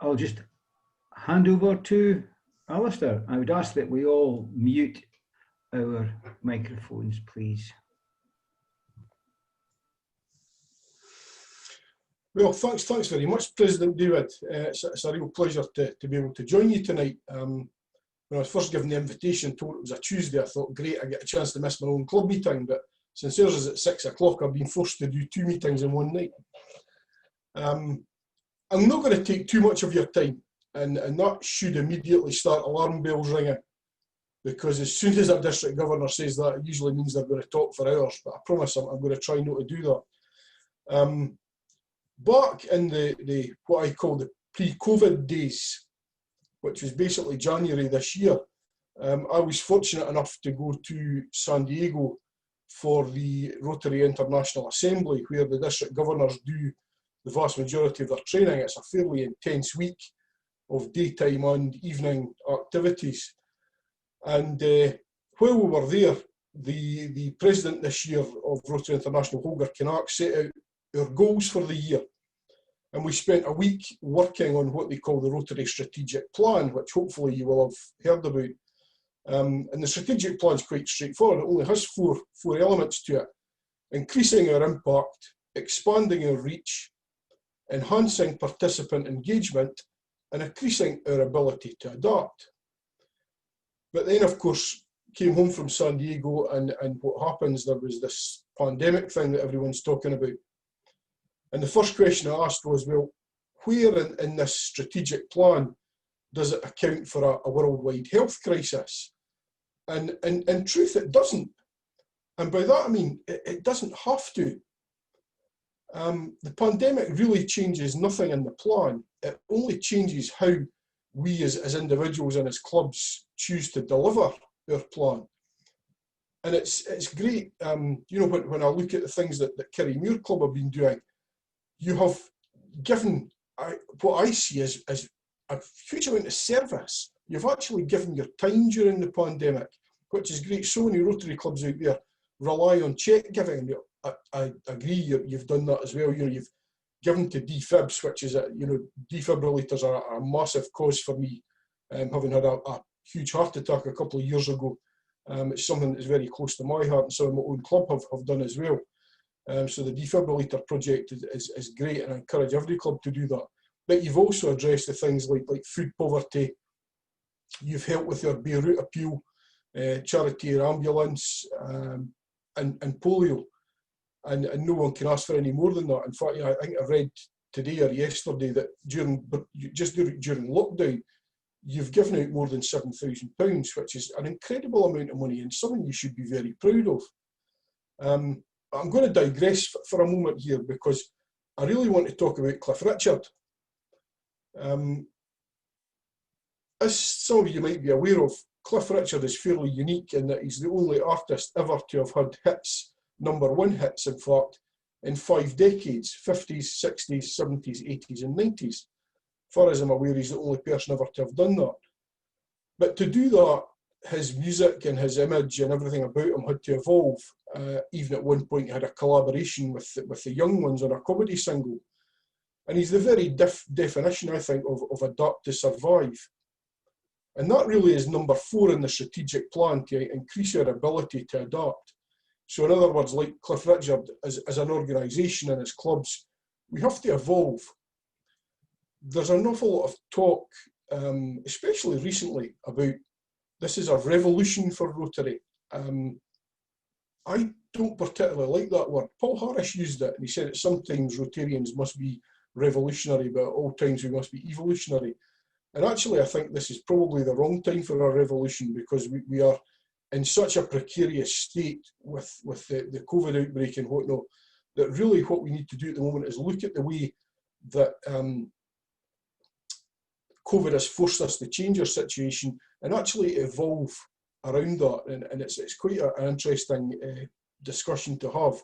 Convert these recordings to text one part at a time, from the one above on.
I'll just hand over to Alistair. I would ask that we all mute our microphones, please. Well, thanks very much, President David. It's a real pleasure to be able to join you tonight. When I was first given the invitation, told it was a Tuesday, I thought, great, I get a chance to miss my own club meeting, but since yours is at 6 o'clock, I've been forced to do 2 meetings in one night. I'm not going to take too much of your time, and that should immediately start alarm bells ringing, because as soon as a district governor says that, it usually means they're going to talk for hours, but I promise I'm going to try not to do that. Back in the what I call the pre-COVID days, which was basically January this year, I was fortunate enough to go to San Diego for the Rotary International Assembly, where the district governors do the vast majority of their training. It's a fairly intense week of daytime and evening activities. And while we were there, the president this year of Rotary International, Holger Knack, set out our goals for the year. And we spent a week working on what they call the Rotary Strategic Plan, which hopefully you will have heard about. And the strategic plan is quite straightforward. It only has four elements to it: increasing our impact, expanding our reach, enhancing participant engagement, and increasing our ability to adapt. But then, of course, came home from San Diego, and what happens, there was this pandemic thing that everyone's talking about. And the first question I asked was, well, where in this strategic plan does it account for a worldwide health crisis? And in truth, it doesn't. And by that I mean, it doesn't have to. The pandemic really changes nothing in the plan. It only changes how we as individuals and as clubs choose to deliver our plan. And it's great, you know, when I look at the things that Kirriemuir Club have been doing, you have given what I see as a huge amount of service. You've actually given your time during the pandemic, which is great. So many Rotary clubs out there rely on cheque giving. I agree, you've done that as well. You know, you've given to defibs, which is, you know, defibrillators are a massive cause for me. Having had a huge heart attack a couple of years ago, it's something that's very close to my heart, and some of my own club have done as well. So the defibrillator project is great, and I encourage every club to do that. But you've also addressed the things like food poverty. You've helped with your Beirut appeal, charity or ambulance, and polio. And no one can ask for any more than that. In fact, I think I read today or yesterday that during lockdown, you've given out more than £7,000, which is an incredible amount of money and something you should be very proud of. I'm going to digress for a moment here, because I really want to talk about Cliff Richard. As some of you might be aware of, Cliff Richard is fairly unique in that he's the only artist ever to have had hits, #1 hits in fact, in 5 decades, 50s, 60s, 70s, 80s and 90s. As far as I'm aware, he's the only person ever to have done that. But to do that, his music and his image and everything about him had to evolve. Even at one point he had a collaboration with the Young Ones on a comedy single. And he's the very definition, I think, of adapt to survive. And that really is #4 in the strategic plan, to increase our ability to adapt. So in other words, like Cliff Richard, as an organisation and as clubs, we have to evolve. There's an awful lot of talk, especially recently, about this is a revolution for Rotary. I don't particularly like that word. Paul Harris used it, and he said that sometimes Rotarians must be revolutionary, but at all times we must be evolutionary. And actually, I think this is probably the wrong time for a revolution, because we are in such a precarious state with the COVID outbreak and whatnot, that really what we need to do at the moment is look at the way that COVID has forced us to change our situation and actually evolve around that. And it's quite an interesting discussion to have.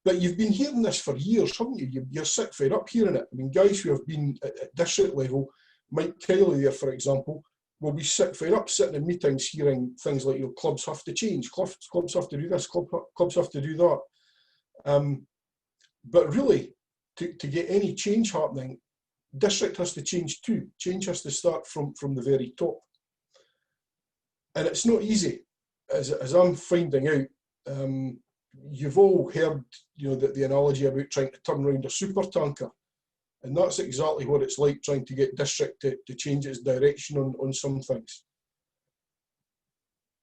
But you've been hearing this for years, haven't you? You're sick fed up hearing it. I mean, guys who have been at district level, Mike Kiley there, for example, will be sick fed up sitting in meetings hearing things like, you know, clubs have to change, clubs have to do this, clubs have to do that. But really, to get any change happening, district has to change too. Change has to start from the very top. And it's not easy, as I'm finding out. You've all heard, the analogy about trying to turn around a super tanker. And that's exactly what it's like trying to get district to change its direction on some things.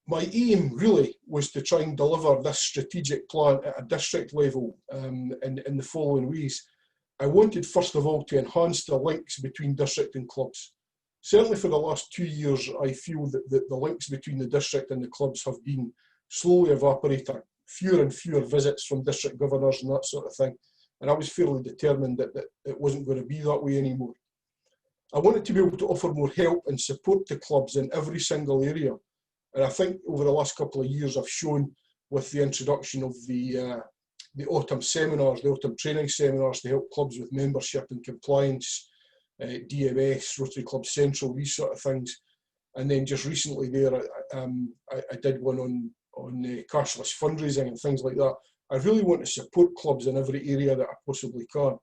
My aim really was to try and deliver this strategic plan at a district level in the following ways. I wanted, first of all, to enhance the links between district and clubs. Certainly for the last 2 years, I feel that the links between the district and the clubs have been slowly evaporating. Fewer and fewer visits from district governors and that sort of thing. And I was fairly determined that it wasn't going to be that way anymore. I wanted to be able to offer more help and support to clubs in every single area. And I think over the last couple of years, I've shown with the introduction of the autumn seminars, the autumn training seminars to help clubs with membership and compliance, DMS, Rotary Club Central, these sort of things. And then just recently there, I did one on cashless fundraising and things like that. I really want to support clubs in every area that I possibly can.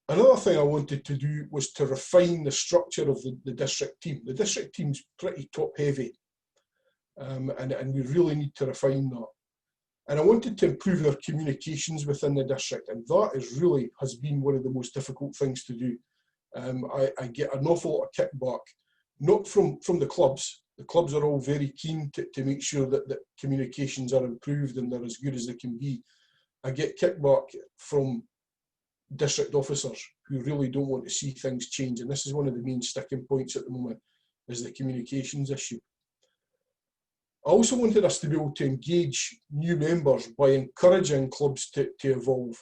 Another thing I wanted to do was to refine the structure of the district team. The district team's pretty top heavy, and we really need to refine that. And I wanted to improve our communications within the district, and that has been one of the most difficult things to do. I get an awful lot of kickback, not from the clubs. The clubs are all very keen to make sure that communications are improved and they're as good as they can be. I get kickback from district officers who really don't want to see things change, and this is one of the main sticking points at the moment, is the communications issue. I also wanted us to be able to engage new members by encouraging clubs to evolve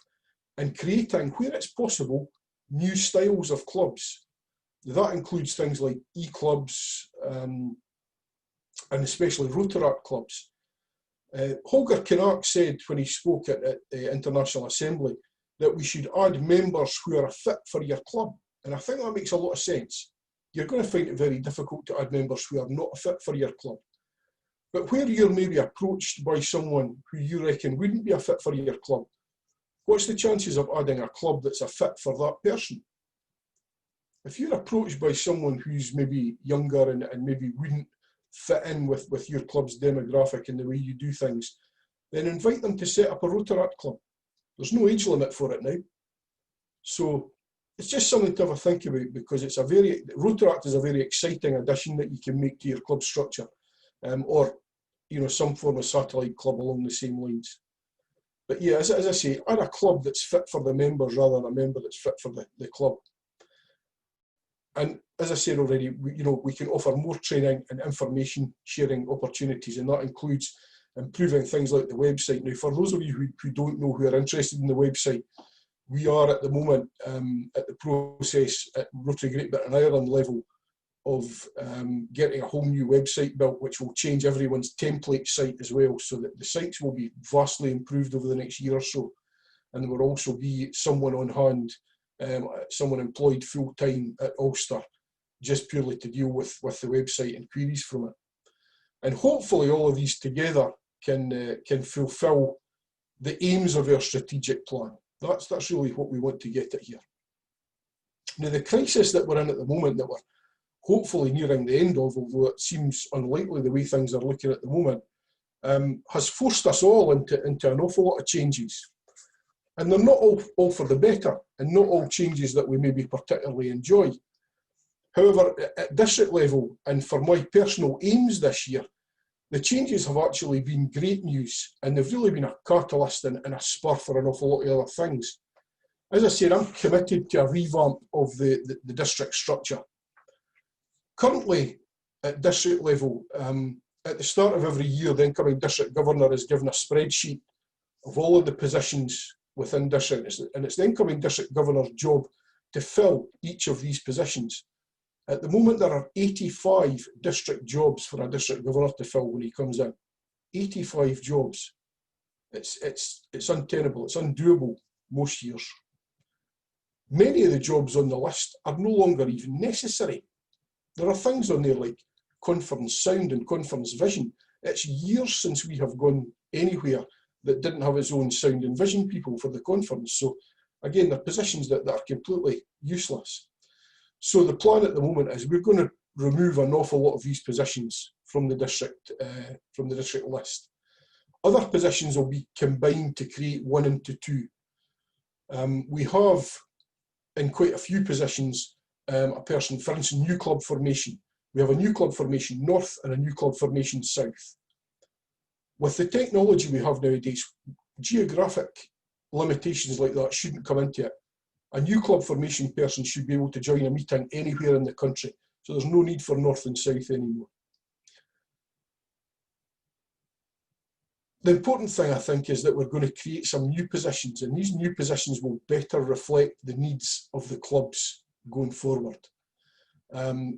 and creating, where it's possible, new styles of clubs. That includes things like e-clubs, and especially Rotary clubs. Holger Kinnock said when he spoke at the International Assembly that we should add members who are fit for your club. And I think that makes a lot of sense. You're going to find it very difficult to add members who are not fit for your club. But where you're maybe approached by someone who you reckon wouldn't be a fit for your club, what's the chances of adding a club that's a fit for that person? If you're approached by someone who's maybe younger and maybe wouldn't fit in with your club's demographic and the way you do things, then invite them to set up a Rotary club. There's no age limit for it now. So it's just something to have a think about, because Rotary is a very exciting addition that you can make to your club structure, or some form of satellite club along the same lines. But yeah, as I say, add a club that's fit for the members rather than a member that's fit for the club. And as I said already, we can offer more training and information sharing opportunities, and that includes improving things like the website. Now, for those of you who don't know, who are interested in the website, we are at the moment at the process at Rotary Great Britain and Ireland level of getting a whole new website built, which will change everyone's template site as well, so that the sites will be vastly improved over the next year or so. And there will also be someone on hand, someone employed full-time at Ulster, just purely to deal with the website and queries from it. And hopefully all of these together can fulfil the aims of our strategic plan. That's really what we want to get at here. Now, the crisis that we're in at the moment, that we're hopefully nearing the end of, although it seems unlikely the way things are looking at the moment, has forced us all into an awful lot of changes. And they're not all for the better, and not all changes that we maybe particularly enjoy. However, at district level, and for my personal aims this year, the changes have actually been great news, and they've really been a catalyst and a spur for an awful lot of other things. As I said, I'm committed to a revamp of the district structure. Currently, at district level, at the start of every year, the incoming district governor is given a spreadsheet of all of the positions within district, and it's the incoming district governor's job to fill each of these positions. At the moment, there are 85 district jobs for a district governor to fill when he comes in. 85 jobs. It's untenable, it's undoable most years. Many of the jobs on the list are no longer even necessary. There are things on there like conference sound and conference vision. It's years since we have gone anywhere that didn't have its own sound and vision people for the conference. So Again, they're positions that are completely useless. So the plan at the moment is we're going to remove an awful lot of these positions from the district list. Other positions will be combined to create one into two. We have in quite a few positions a person, for instance, new club formation. We have a new club formation north and a new club formation south. With the technology we have nowadays, geographic limitations like that shouldn't come into it. A new club formation person should be able to join a meeting anywhere in the country. So there's no need for north and south anymore. The important thing, I think, is that we're going to create some new positions, and these new positions will better reflect the needs of the clubs going forward,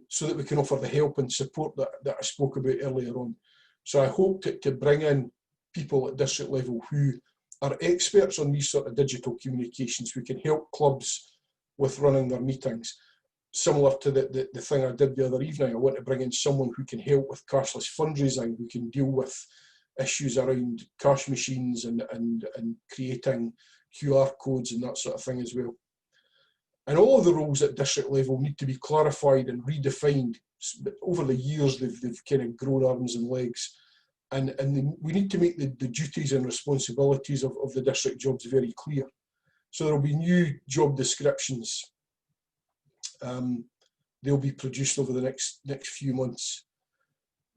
so that we can offer the help and support that I spoke about earlier on. So I hope to bring in people at district level who are experts on these sort of digital communications, who can help clubs with running their meetings. Similar to the thing I did the other evening, I want to bring in someone who can help with cashless fundraising, who can deal with issues around cash machines and creating QR codes and that sort of thing as well. And all of the roles at district level need to be clarified and redefined. Over the years, they've kind of grown arms and legs. And we need to make the duties and responsibilities of the district jobs very clear. So there will be new job descriptions. They'll be produced over the next few months.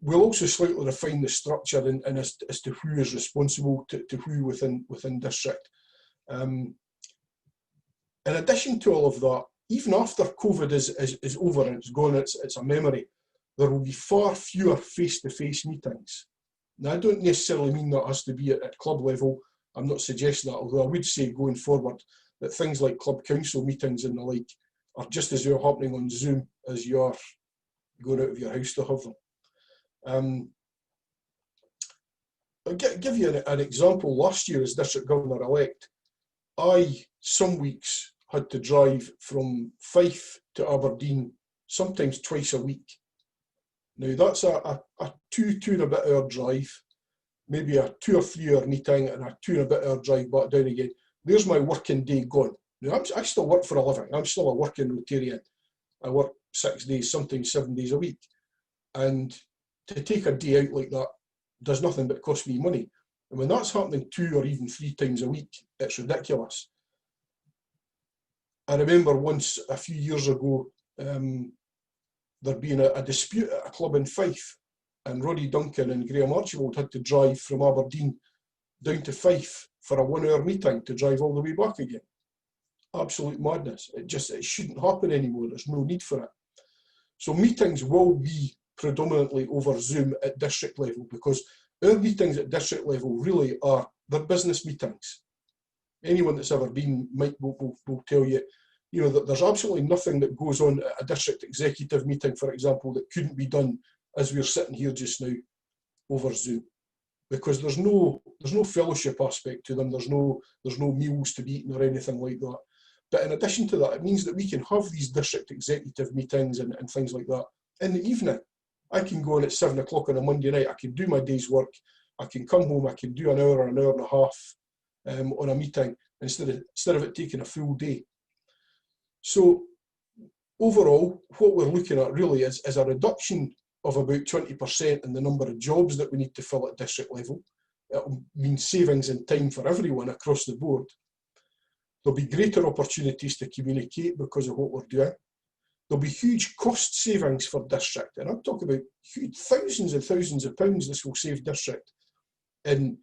We'll also slightly refine the structure and as to who is responsible to who within district. In addition to all of that, even after COVID is over and it's gone, it's a memory, there will be far fewer face-to-face meetings. Now, I don't necessarily mean that has to be at club level. I'm not suggesting that, although I would say going forward that things like club council meetings and the like are just as well happening on Zoom as you are going out of your house to have them. I'll give you an example. Last year as District Governor-elect, I, some weeks, had to drive from Fife to Aberdeen, sometimes twice a week. Now that's a two and a bit hour drive, maybe a 2 or 3 hour meeting and a 2 and a bit hour drive back down again. There's my working day gone. Now I still work for a living. I'm still a working Rotarian. I work 6 days, sometimes 7 days a week. And to take a day out like that does nothing but cost me money. And when that's happening 2 or even 3 times a week, it's ridiculous. I remember once a few years ago, there being a dispute at a club in Fife, and Roddy Duncan and Graham Archibald had to drive from Aberdeen down to Fife for a 1 hour meeting to drive all the way back again. Absolute madness. It shouldn't happen anymore. There's no need for it. So meetings will be predominantly over Zoom at district level, because our meetings at district level really they're business meetings. Anyone that's ever been will tell you, that there's absolutely nothing that goes on at a district executive meeting, for example, that couldn't be done as we're sitting here just now over Zoom, because there's no fellowship aspect to them. There's no meals to be eaten or anything like that. But in addition to that, it means that we can have these district executive meetings and things like that in the evening. I can go in at 7 o'clock on a Monday night. I can do my day's work. I can come home. I can do an hour or an hour and a half on a meeting instead of it taking a full day. So overall, what we're looking at really is a reduction of about 20% in the number of jobs that we need to fill at district level. It'll mean savings in time for everyone across the board. There'll be greater opportunities to communicate because of what we're doing. There'll be huge cost savings for district, and I'm talking about huge thousands and thousands of pounds this will save district in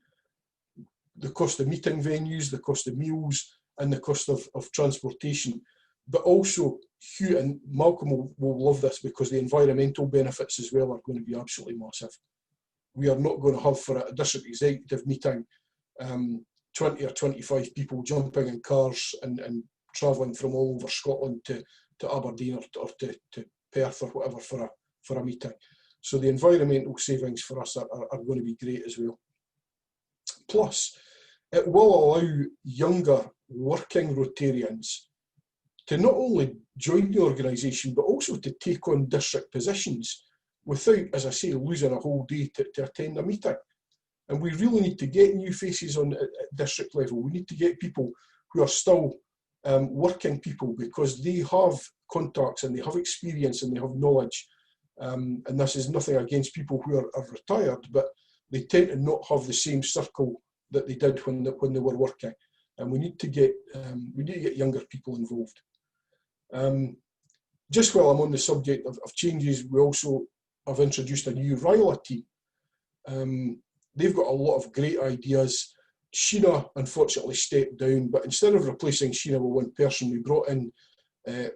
the cost of meeting venues, the cost of meals, and the cost of transportation. But also, Hugh and Malcolm will love this, because the environmental benefits as well are going to be absolutely massive. We are not going to have, for a district executive meeting, 20 or 25 people jumping in cars and travelling from all over Scotland to Aberdeen or to Perth or whatever for a meeting. So the environmental savings for us are going to be great as well. Plus, it will allow younger working Rotarians to not only join the organisation, but also to take on district positions without, as I say, losing a whole day to attend a meeting. And we really need to get new faces on at district level. We need to get people who are still working people, because they have contacts and they have experience and they have knowledge. And this is nothing against people who are retired, but they tend to not have the same circle that they did when they were working. And we need to get younger people involved. Just while I'm on the subject of changes, we also have introduced a new RILA team. They've got a lot of great ideas. Sheena unfortunately stepped down, but instead of replacing Sheena with one person, we brought in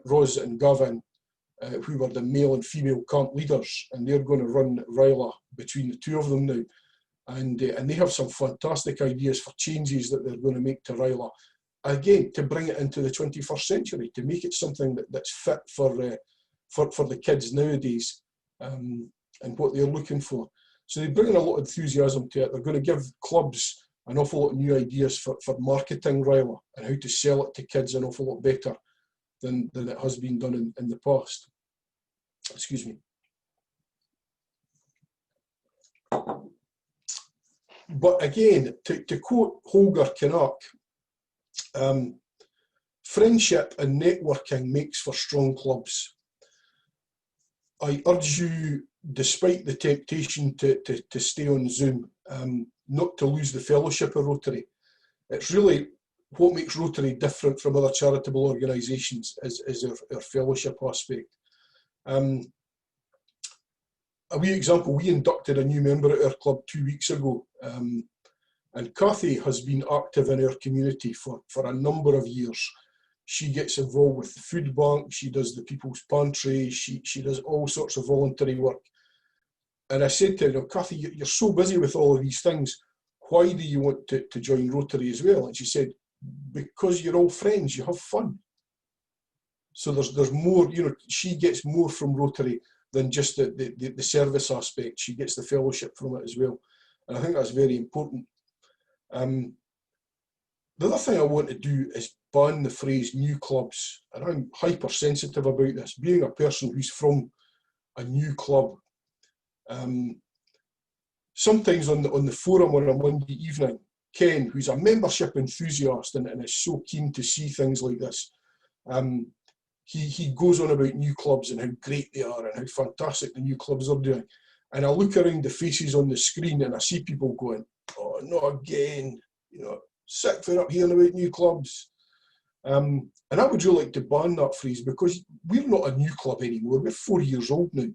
Ros and Gavin, who were the male and female camp leaders, and they're going to run RILA between the two of them now. And they have some fantastic ideas for changes that they're going to make to RILA. Again, to bring it into the 21st century, to make it something that's fit for the kids nowadays, and what they're looking for. So they bring in a lot of enthusiasm to it. They're going to give clubs an awful lot of new ideas for marketing RILA and how to sell it to kids an awful lot better than it has been done in the past. Excuse me. But again, to quote Holger Canuck, friendship and networking makes for strong clubs. I urge you, despite the temptation to stay on Zoom, not to lose the fellowship of Rotary. It's really what makes Rotary different from other charitable organisations is our fellowship aspect. A wee example, we inducted a new member at our club 2 weeks ago, and Cathy has been active in our community for a number of years. She gets involved with the food bank, she does the people's pantry, she does all sorts of voluntary work. And I said to her, Cathy, you're so busy with all of these things, why do you want to join Rotary as well? And she said, because you're all friends, you have fun. So there's more, she gets more from Rotary than just the service aspect. She gets the fellowship from it as well. And I think that's very important. The other thing I want to do is ban the phrase new clubs. And I'm hypersensitive about this. Being a person who's from a new club, sometimes on the forum on a Monday evening, Ken, who's a membership enthusiast and is so keen to see things like this, he goes on about new clubs and how great they are and how fantastic the new clubs are doing. And I look around the faces on the screen and I see people going, oh, not again, sick for up hearing about new clubs. And I would really like to ban that phrase, because we're not a new club anymore. We're 4 years old now.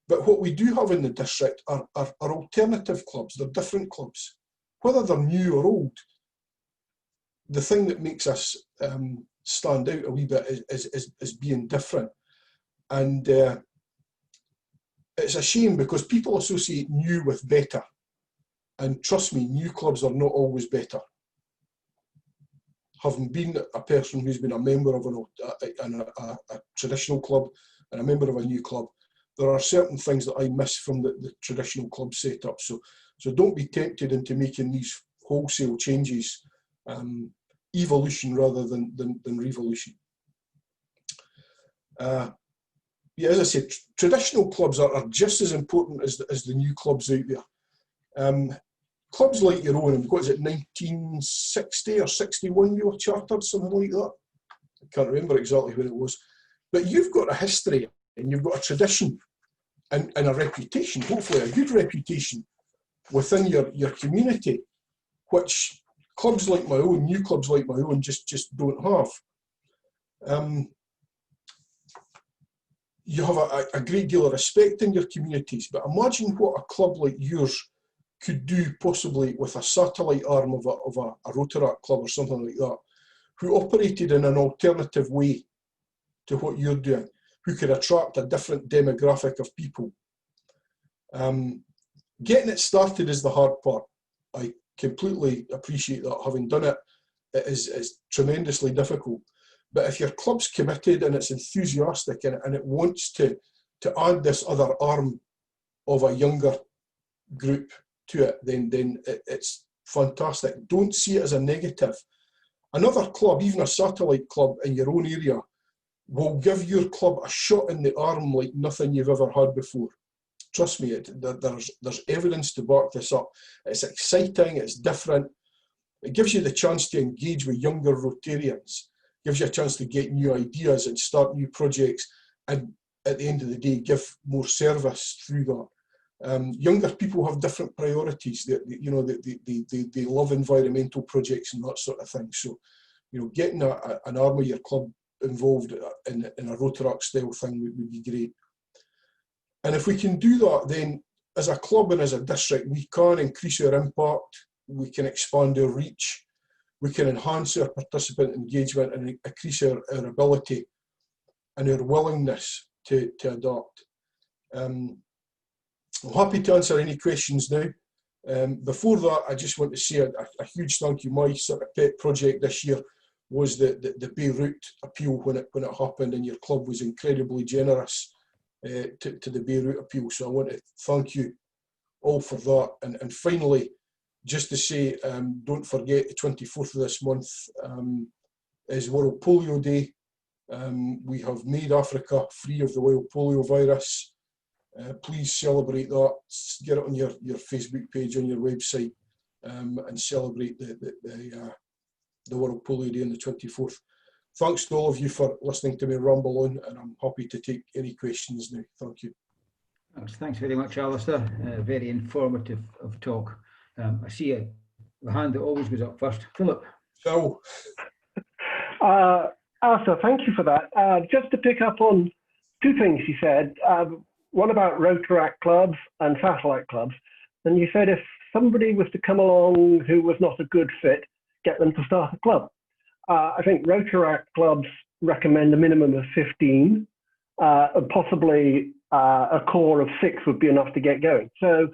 But what we do have in the district are alternative clubs. They're different clubs. Whether they're new or old, the thing that makes us stand out a wee bit is being different. And it's a shame, because people associate new with better. And trust me, new clubs are not always better. Having been a person who's been a member of a traditional club and a member of a new club, there are certain things that I miss from the traditional club setup. So don't be tempted into making these wholesale changes. Evolution rather than revolution. Yeah, as I said, traditional clubs are just as important as the new clubs out there. Clubs like your own, what is it, 1960 or 61 we were chartered, something like that. I can't remember exactly when it was. But you've got a history and you've got a tradition and a reputation, hopefully a good reputation within your community, which clubs like my own, new clubs like my own, just don't have. You have a great deal of respect in your communities, but imagine what a club like yours could do possibly with a satellite arm of a Rotary club or something like that, who operated in an alternative way to what you're doing, who could attract a different demographic of people. Getting it started is the hard part. I completely appreciate that. Having done it, it is tremendously difficult. But if your club's committed and it's enthusiastic and it wants to add this other arm of a younger group to it, then it's fantastic. Don't see it as a negative. Another club, even a satellite club in your own area, will give your club a shot in the arm like nothing you've ever had before. Trust me, there's evidence to back this up. It's exciting, it's different. It gives you the chance to engage with younger Rotarians, gives you a chance to get new ideas and start new projects, and at the end of the day, give more service through that. Younger people have different priorities. They love environmental projects and that sort of thing. So, getting an arm of your club involved in a Rotaract style thing would be great. And if we can do that, then as a club and as a district, we can increase our impact, we can expand our reach, we can enhance our participant engagement and increase our ability and our willingness to adapt. I'm happy to answer any questions now. Before that, I just want to say a huge thank you. My sort of pet project this year was the Beirut appeal when it happened, and your club was incredibly generous to the Beirut appeal. So I want to thank you all for that. And finally, just to say, don't forget the 24th of this month is World Polio Day. We have made Africa free of the wild polio virus. Please celebrate that. Get it on your Facebook page, on your website, and celebrate the World Polio Day on the 24th. Thanks to all of you for listening to me ramble on, and I'm happy to take any questions now. Thank you. Thanks very much, Alistair. Very informative of talk. I see a hand that always goes up first. Philip. Phil. Alistair, thank you for that. Just to pick up on two things you said. One about Rotaract clubs and satellite clubs. And you said if somebody was to come along who was not a good fit, get them to start a club. I think Rotaract clubs recommend a minimum of 15, and possibly a core of 6 would be enough to get going. So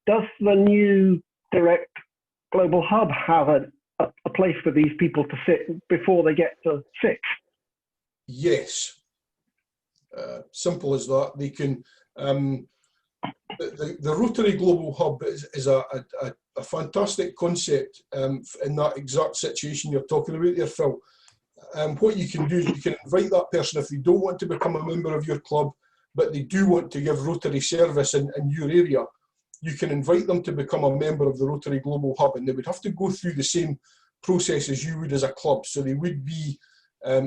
does the new direct global hub have a place for these people to sit before they get to 6? Yes. Simple as that. They can. The Rotary Global Hub is a fantastic concept in that exact situation you're talking about there, Phil. What you can do is you can invite that person if they don't want to become a member of your club, but they do want to give Rotary service in your area. You can invite them to become a member of the Rotary Global Hub, and they would have to go through the same process as you would as a club. So they would be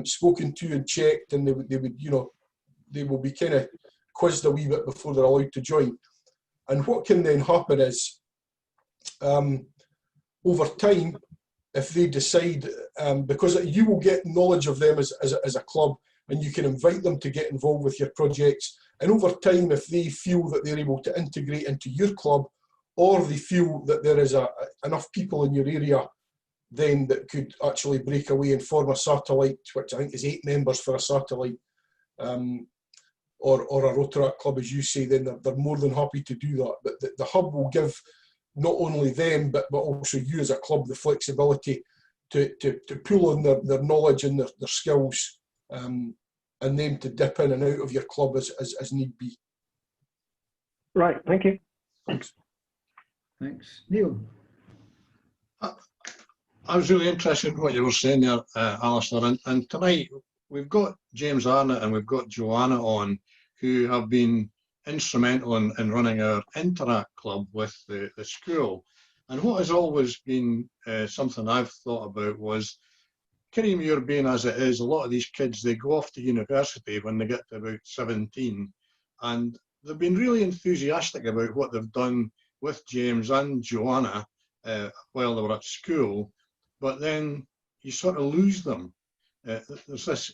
spoken to and checked, and they will be kind of quizzed a wee bit before they're allowed to join. And what can then happen is, over time, if they decide, because you will get knowledge of them as a club, and you can invite them to get involved with your projects. And over time, if they feel that they're able to integrate into your club, or they feel that there is enough people in your area then that could actually break away and form a satellite, which I think is 8 members for a satellite, or a Rotaract club, as you say, then they're more than happy to do that. But the hub will give not only them, but also you as a club the flexibility to pull on their knowledge and their skills, and then to dip in and out of your club as need be. Right, thank you. Thanks. Thanks. Neil. I was really interested in what you were saying there, Alistair, and tonight we've got James Arnott and we've got Joanna on, who have been instrumental in running our Interact Club with the school. And what has always been something I've thought about was, Kirriemuir being as it is, a lot of these kids, they go off to university when they get to about 17, and they've been really enthusiastic about what they've done with James and Joanna while they were at school, but then you sort of lose them. There's this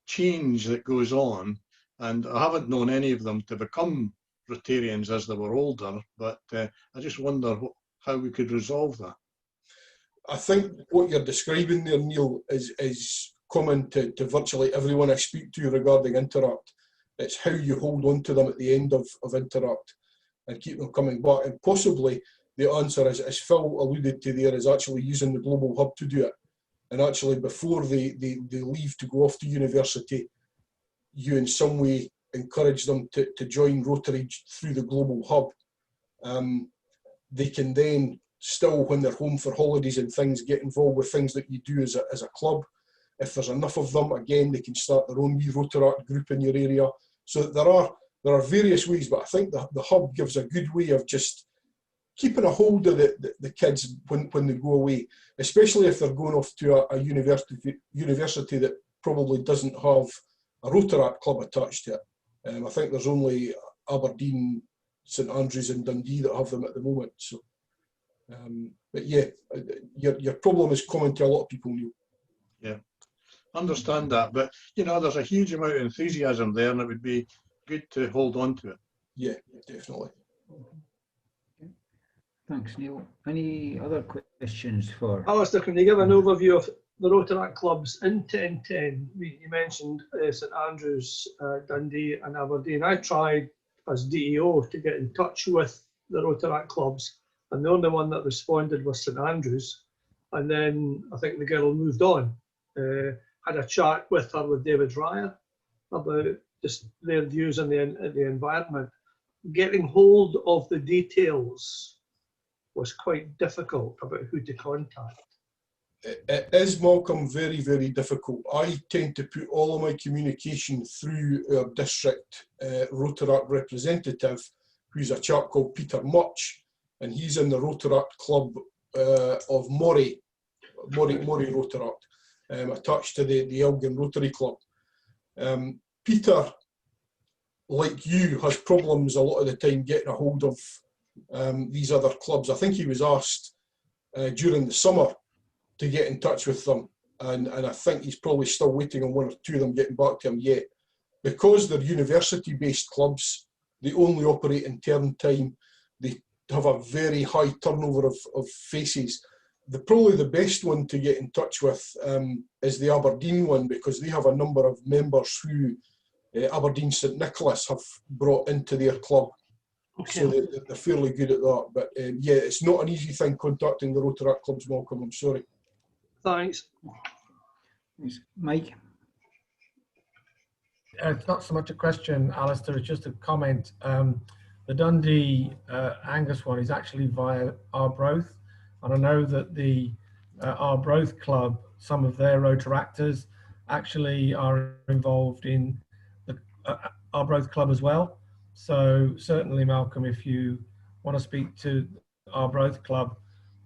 change that goes on, and I haven't known any of them to become Rotarians as they were older, but I just wonder how we could resolve that. I think what you're describing there, Neil, is common to virtually everyone I speak to regarding Interact. It's how you hold on to them at the end of Interact and keep them coming back. And possibly the answer, as Phil alluded to there, is actually using the Global Hub to do it. And actually, before they leave to go off to university, you in some way encourage them to join Rotary through the Global Hub. They can then still, when they're home for holidays and things, get involved with things that you do as a club. If there's enough of them, again, they can start their own wee Rotaract group in your area. So there are various ways, but I think the hub gives a good way of just keeping a hold of the kids when they go away, especially if they're going off to a university that probably doesn't have a Rotary club attached to it. I think there's only Aberdeen, St Andrews and Dundee that have them at the moment. So, but yeah, your problem is common to a lot of people, Neil. Yeah, understand that, but you know, there's a huge amount of enthusiasm there, and it would be good to hold on to it. Yeah, definitely. Thanks, Neil. Any other questions for Alistair, can you give an overview of the Rotary clubs in 1010? You mentioned St Andrews, Dundee and Aberdeen. I tried as DEO to get in touch with the Rotary clubs, and the only one that responded was St Andrews. And then I think the girl moved on. Had a chat with her, with David Ryer, about just their views on the environment. Getting hold of the details was quite difficult about who to contact. It is, Malcolm, very, very difficult. I tend to put all of my communication through our district Rotary representative, who's a chap called Peter Much, and he's in the Rotary Club of Moray Rotary, attached to the Elgin Rotary Club. Peter, like you, has problems a lot of the time getting a hold of these other clubs. I think he was asked during the summer to get in touch with them, and I think he's probably still waiting on one or two of them getting back to him yet. Because they're university-based clubs, they only operate in term time, they have a very high turnover of faces. Probably the best one to get in touch with is the Aberdeen one, because they have a number of members who Aberdeen St Nicholas have brought into their club. Okay. So they're fairly good at that. But yeah, it's not an easy thing contacting the Rotary clubs, Malcolm, I'm sorry. Thanks. Mike? It's not so much a question, Alistair, it's just a comment. The Dundee Angus one is actually via Arbroath, and I know that the Arbroath club, some of their Rotaractors actually are involved in the Arbroath club as well. So certainly, Malcolm, if you want to speak to Arbroath club,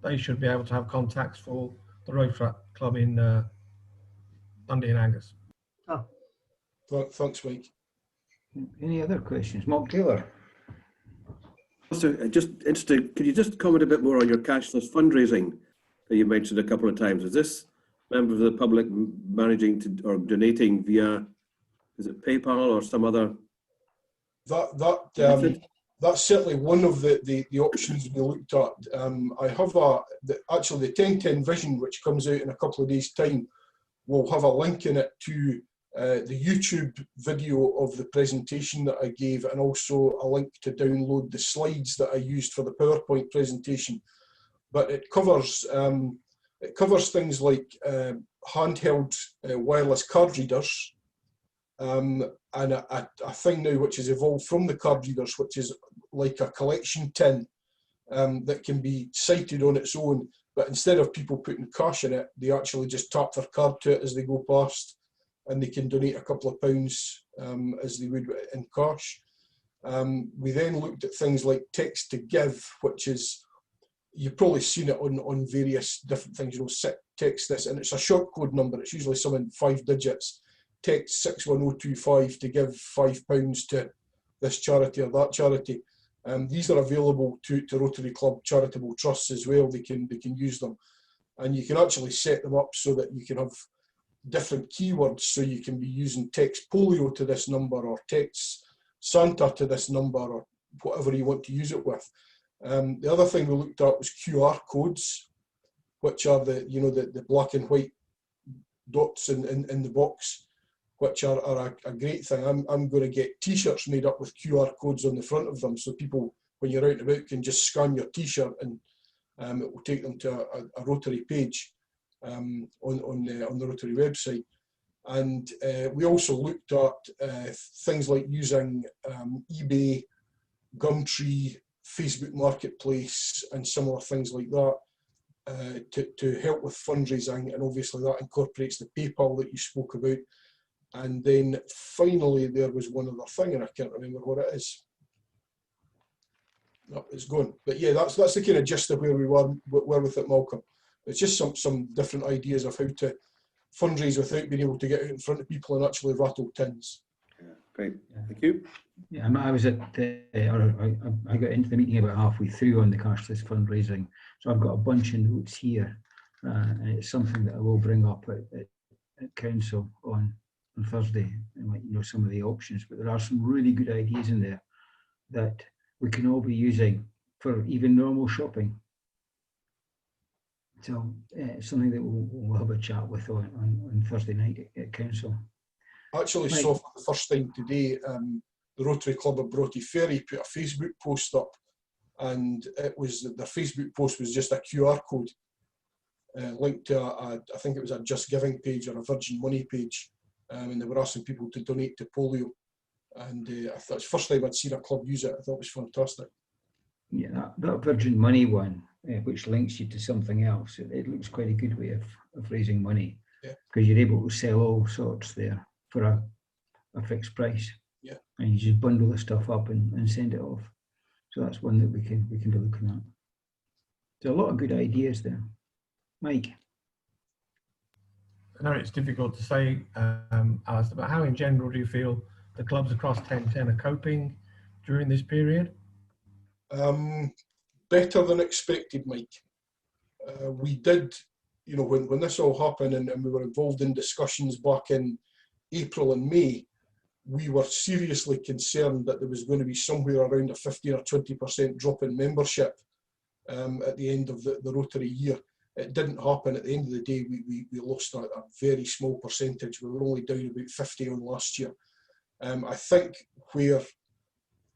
they should be able to have contacts for the Rotary club in Dundee and Angus. Oh. Thanks, Mike. Any other questions? Mark Taylor? So just interested, could you just comment a bit more on your cashless fundraising that you mentioned a couple of times? Is this members of the public managing to or donating via, is it PayPal or some other? That's certainly one of the options we looked at. I have actually the 1010 Vision, which comes out in a couple of days' time, will have a link in it to the YouTube video of the presentation that I gave, and also a link to download the slides that I used for the PowerPoint presentation. But it covers things like handheld wireless card readers, and a thing now which has evolved from the card readers, which is like a collection tin that can be sighted on its own, but instead of people putting cash in it, they actually just tap their card to it as they go past, and they can donate a couple of pounds as they would in cash. We then looked at things like text to give, which is, you've probably seen it on various different things, you know, text this, and it's a short code number, it's usually something 5 digits, text 61025 to give £5 to this charity or that charity. These are available to Rotary Club charitable trusts as well. They can use them, and you can actually set them up so that you can have different keywords, so you can be using text polio to this number, or text Santa to this number, or whatever you want to use it with. The other thing we looked at was QR codes, which are the black and white dots in the box, which are a great thing. I'm going to get T-shirts made up with QR codes on the front of them, so people, when you're out and about, can just scan your T-shirt and it will take them to a Rotary page on the Rotary website. And we also looked at things like using eBay, Gumtree, Facebook Marketplace, and similar things like that to help with fundraising, and obviously that incorporates the PayPal that you spoke about. And then finally there was one other thing, and I can't remember what it is. no, it's going. But yeah, that's the kind of gist of where we were with it, Malcolm. It's just some different ideas of how to fundraise without being able to get out in front of people and actually rattle tins. Yeah, great, thank you. Yeah, I was at I got into the meeting about halfway through on the cashless fundraising, so I've got a bunch of notes here, and it's something that I will bring up at council on Thursday, and like, you know, some of the options. But there are some really good ideas in there that we can all be using for even normal shopping. So it's something that we'll have a chat with on Thursday night at council. I actually saw for the first time today, the Rotary Club of Broughty Ferry put a Facebook post up, and it was their Facebook post was just a QR code linked to I think it was a Just Giving page or a Virgin Money page, and they were asking people to donate to polio. And I thought it's the first time I'd seen a club use it. I thought it was fantastic. Yeah, that Virgin Money one, which links you to something else, it looks quite a good way of raising money, because you're able to sell all sorts there for a fixed price. Yeah, and you just bundle the stuff up and send it off. So that's one that we can be looking at. There's a lot of good ideas there, Mike. I know it's difficult to say, Alistair, but how in general do you feel the clubs across 1010 are coping during this period? Better than expected, Mike. We did, you know, when this all happened and we were involved in discussions back in April and May, we were seriously concerned that there was going to be somewhere around a 15 or 20% drop in membership at the end of the Rotary year. It didn't happen. At the end of the day, we lost a very small percentage. We were only down about 50 on last year. I think where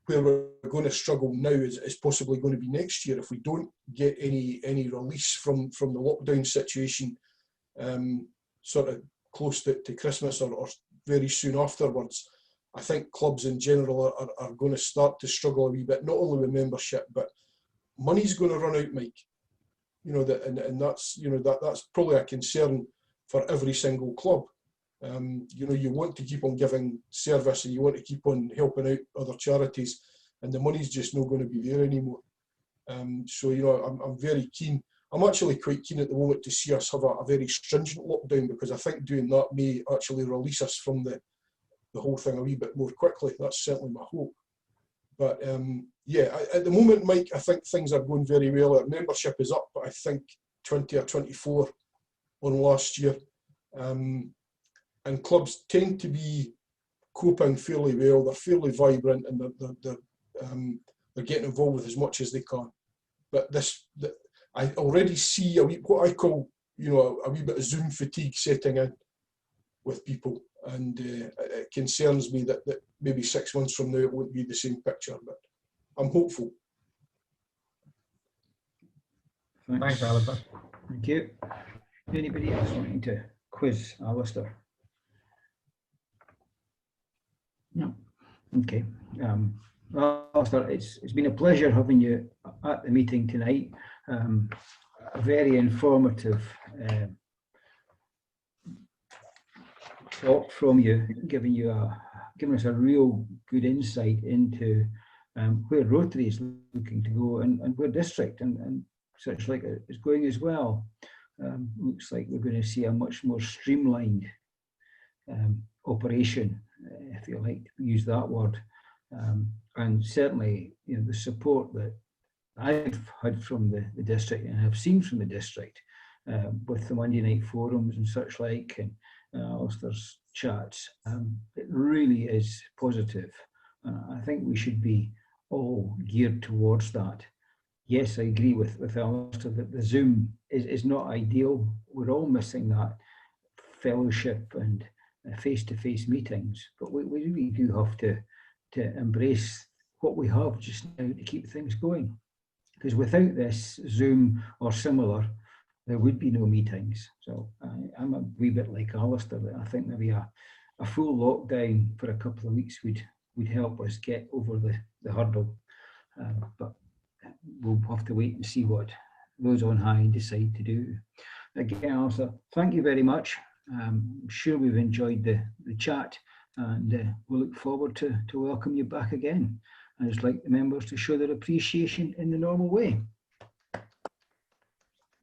we're going to struggle now is possibly going to be next year if we don't get any release from the lockdown situation sort of close to Christmas or very soon afterwards. I think clubs in general are going to start to struggle a wee bit, not only with membership, but money's going to run out, Mike. You know that, and that's, you know, that's probably a concern for every single club. You know, you want to keep on giving service and you want to keep on helping out other charities, and the money's just not going to be there anymore. So, you know, I'm very keen. I'm actually quite keen at the moment to see us have a very stringent lockdown, because I think doing that may actually release us from the whole thing a wee bit more quickly. That's certainly my hope. But yeah, at the moment, Mike, I think things are going very well. Our membership is up, I think 20 or 24 on last year. And clubs tend to be coping fairly well. They're fairly vibrant, and they're getting involved with as much as they can. But I already see what I call, you know, a wee bit of Zoom fatigue setting in with people, and it concerns me that maybe 6 months from now it won't be the same picture. But I'm hopeful. Thanks, Alistair. Thank you. Anybody else wanting to quiz Alistair? No. Okay. Well, Alistair, it's been a pleasure having you at the meeting tonight. A very informative talk from you, giving us a real good insight into where Rotary is looking to go, and where district and such like is going as well. Looks like we're going to see a much more streamlined operation, if you like to use that word, and certainly, you know, the support that I've had from the district and have seen from the district with the Monday night forums and such like, and Alistair's chats, it really is positive. I think we should be all geared towards that. Yes, I agree with Alistair that the Zoom is not ideal. We're all missing that fellowship and face-to-face meetings, but we really do have to embrace what we have just now to keep things going. Because without this Zoom or similar, there would be no meetings. So I'm a wee bit like Alistair, that I think maybe a full lockdown for a couple of weeks would help us get over the hurdle. But we'll have to wait and see what those on high decide to do. Again, Alistair, thank you very much. I'm sure we've enjoyed the chat, and we'll look forward to welcome you back again. I just like the members to show their appreciation in the normal way.